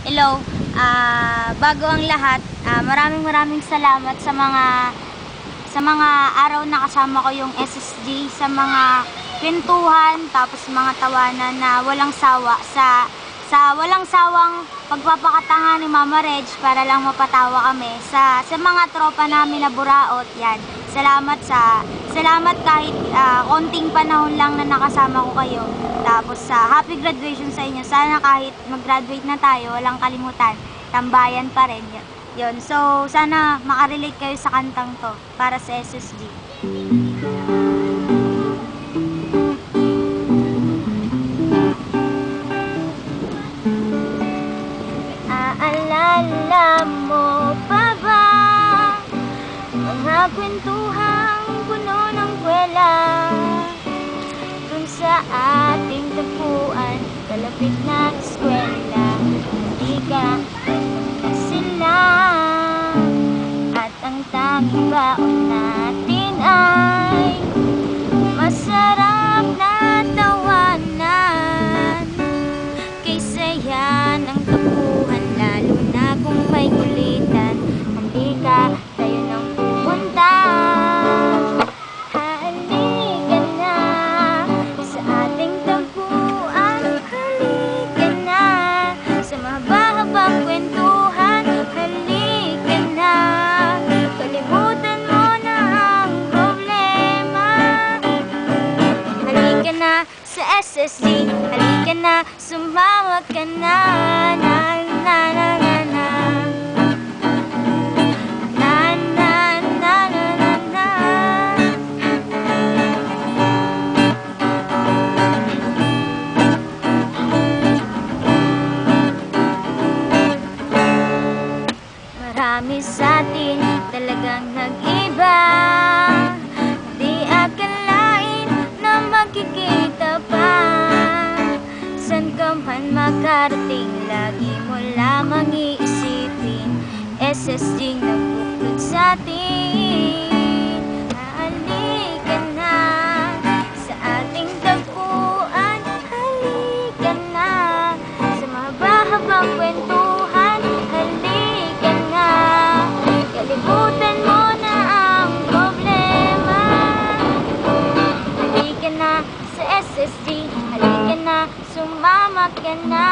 Hello, bago ang lahat, maraming salamat sa mga araw na kasama ko yung SSG, sa mga kwentuhan, tapos mga tawanan na walang sawa, sa walang sawang pagpapakatanga ni Mama Reg para lang mapatawa kami, sa mga tropa namin na buraot, yan. Salamat kahit konting panahon lang na nakasama ko kayo. Tapos happy graduation sa inyo. Sana kahit mag-graduate na tayo, walang kalimutan, tambayan pa rin. Yun. So, sana makarelate kayo sa kantang to para sa SSG. Aalala mo pa ba mga kwentuhang puno ng kwela dun sa ating tapuan, kalapit na eskwela? Hindi ka na sila, at ang tanging baon natin ay masarap na tawanan. Kaysa yan ang tapuhan, lalo na kung may kulitan. Hindi ka tayo nang pupunta. Halika na sa ating tapuan, halika na sa mahaba-habang kwentuhan, halika na. Kalimutan mo na ang problema. Halika na sa SSG, halika na, sumama ka na. Na na na na na. Na na na na na na. Marami sa atin talagang nag-iba. Di akalain na magkikita pa. San ka man makarating, lagi mo lamang iisipin, SSG nagbuklod sa atin. Halika na sa ating tagpuan, halika na sa mahaba-habang kwentuhan, halika na. Kalimutan mo na ang problema. Halika na sa SSG, halika na, sumama ka na.